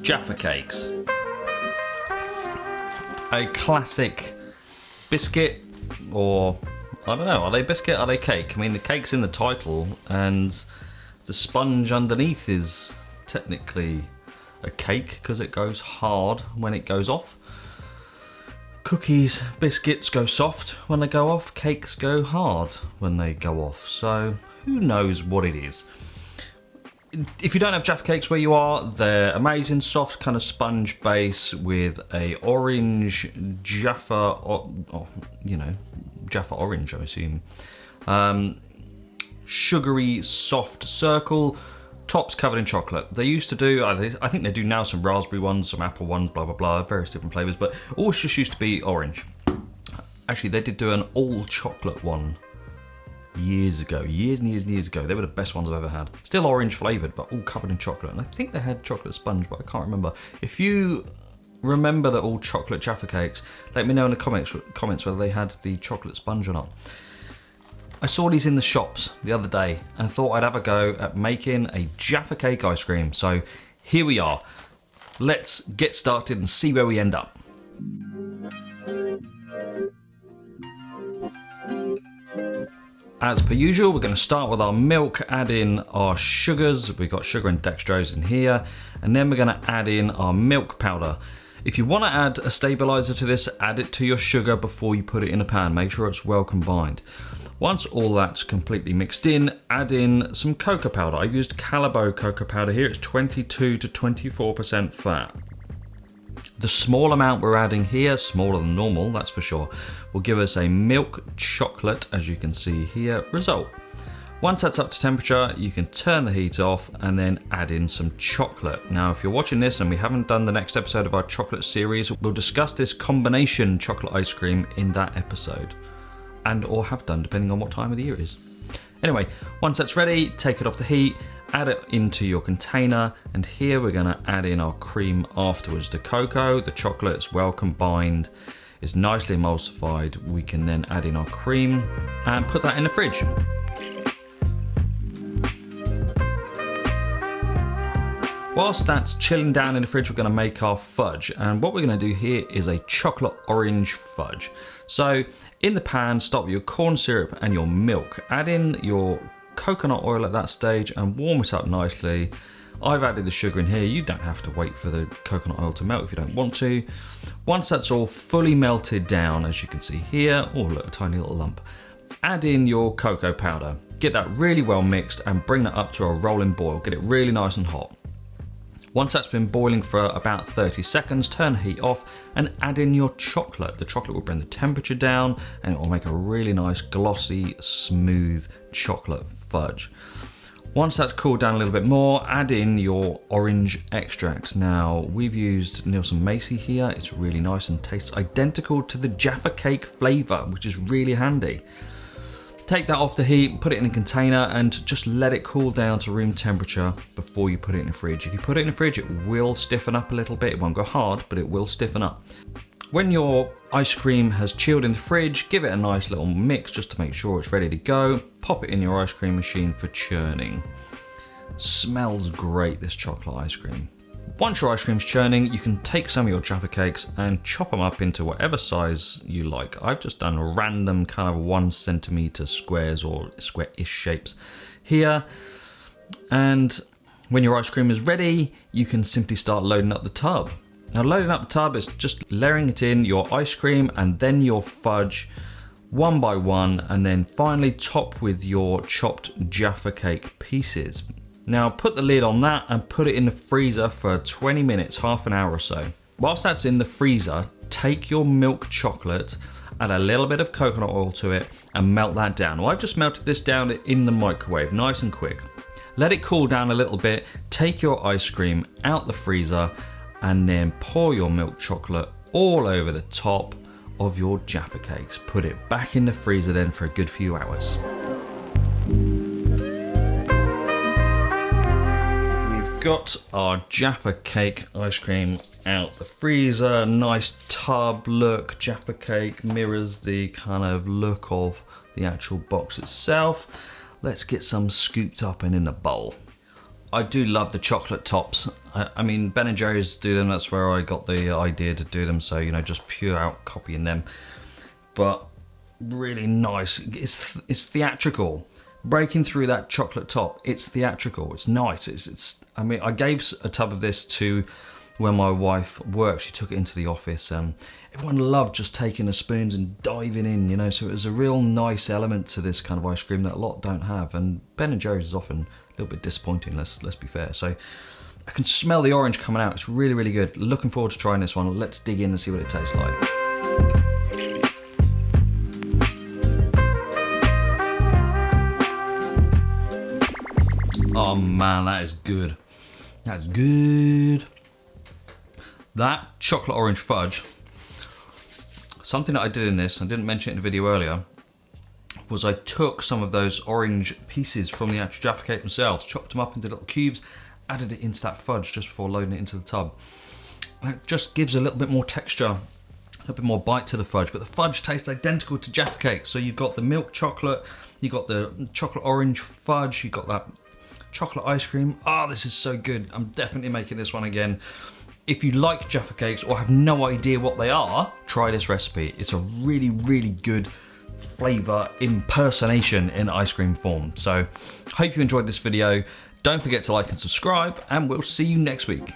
Jaffa Cakes. A classic biscuit, or I don't know, are they biscuit, are they cake? I mean, the cake's in the title and the sponge underneath is technically a cake because it goes hard when it goes off. Cookies, biscuits go soft when they go off, cakes go hard when they go off, so who knows what it is. If you don't have Jaffa Cakes where you are, they're amazing, soft kind of sponge base with a orange Jaffa, Jaffa Orange, I assume. Sugary, soft circle, tops covered in chocolate. They used to do, I think they do now, some raspberry ones, some apple ones, blah, blah, blah, various different flavors, but all just used to be orange. Actually, they did do an all chocolate one years ago, years and years ago. They were the best ones I've ever had. Still orange flavored, but all covered in chocolate. And I think they had chocolate sponge, but I can't remember. If you remember the all chocolate Jaffa Cakes, let me know in the comments whether they had the chocolate sponge or not. I saw these in the shops the other day and thought I'd have a go at making a Jaffa Cake ice cream. So here we are. Let's get started and see where we end up. As per usual, we're going to start with our milk, add in our sugars. We've got sugar and dextrose in here, and then we're going to add in our milk powder. If you want to add a stabilizer to this, add it to your sugar before you put it in a pan. Make sure it's well combined. Once all that's completely mixed in, add in some cocoa powder. I've used Callebaut cocoa powder here. It's 22 to 24% fat. The small amount we're adding here, smaller than normal, that's for sure, will give us a milk chocolate, as you can see here, result. Once that's up to temperature, you can turn the heat off and then add in some chocolate. Now, if you're watching this and we haven't done the next episode of our chocolate series, we'll discuss this combination chocolate ice cream in that episode. And or have done, depending on what time of the year it is. Anyway, once that's ready, take it off the heat, add it into your container, and here we're gonna add in our cream afterwards. The cocoa, the chocolate is well combined, is nicely emulsified. We can then add in our cream and put that in the fridge. Whilst that's chilling down in the fridge, we're gonna make our fudge. And what we're gonna do here is a chocolate orange fudge. So in the pan, start with your corn syrup and your milk. Add in your coconut oil at that stage and warm it up nicely. I've added the sugar in here. You don't have to wait for the coconut oil to melt if you don't want to. Once that's all fully melted down, as you can see here, oh look, a tiny little lump, add in your cocoa powder. Get that really well mixed and bring that up to a rolling boil. Get it really nice and hot. Once that's been boiling for about 30 seconds, turn the heat off and add in your chocolate. The chocolate will bring the temperature down and it will make a really nice, glossy, smooth chocolate fudge. Once that's cooled down a little bit more, add in your orange extract. Now, we've used Nielsen Massey here. It's really nice and tastes identical to the Jaffa Cake flavor, which is really handy. Take that off the heat, put it in a container and just let it cool down to room temperature before you put it in the fridge. If you put it in the fridge, it will stiffen up a little bit. It won't go hard, but it will stiffen up. When your ice cream has chilled in the fridge, give it a nice little mix just to make sure it's ready to go. Pop it in your ice cream machine for churning. Smells great, this chocolate ice cream. Once your ice cream's churning, you can take some of your Jaffa Cakes and chop them up into whatever size you like. I've just done random kind of 1 centimeter squares or square-ish shapes here. And when your ice cream is ready, you can simply start loading up the tub. Now, loading up the tub is just layering it in your ice cream and then your fudge one by one, and then finally top with your chopped Jaffa Cake pieces. Now put the lid on that and put it in the freezer for 20 minutes, half an hour or so. Whilst that's in the freezer, take your milk chocolate, add a little bit of coconut oil to it and melt that down. Well, I've just melted this down in the microwave, nice and quick. Let it cool down a little bit, take your ice cream out the freezer and then pour your milk chocolate all over the top of your Jaffa Cakes. Put it back in the freezer then for a good few hours. Got our Jaffa Cake ice cream out the freezer. Nice tub look. Jaffa Cake mirrors the kind of look of the actual box itself. Let's get some scooped up and in a bowl. I do love the chocolate tops. I mean, Ben & Jerry's do them, that's where I got the idea to do them, so, you know, just pure out copying them. But really nice, it's theatrical. Breaking through that chocolate top, it's theatrical, it's nice. I mean, I gave a tub of this to when my wife worked, she took it into the office, and everyone loved just taking the spoons and diving in, you know, so it was a real nice element to this kind of ice cream that a lot don't have, and Ben & Jerry's is often a little bit disappointing, let's be fair. So I can smell the orange coming out, it's really, really good. Looking forward to trying this one. Let's dig in and see what it tastes like. Oh man, that is good. That's good. That chocolate orange fudge, something that I did in this, I didn't mention it in the video earlier, was I took some of those orange pieces from the actual Jaffa cake themselves, chopped them up into little cubes, added it into that fudge just before loading it into the tub. And it just gives a little bit more texture, a little bit more bite to the fudge, but the fudge tastes identical to Jaffa cake. So you've got the milk chocolate, you've got the chocolate orange fudge, you've got that chocolate ice cream. Oh, this is so good. I'm definitely making this one again. If you like Jaffa Cakes or have no idea what they are, try this recipe. It's a really, really good flavour impersonation in ice cream form. So, hope you enjoyed this video. Don't forget to like and subscribe, and we'll see you next week.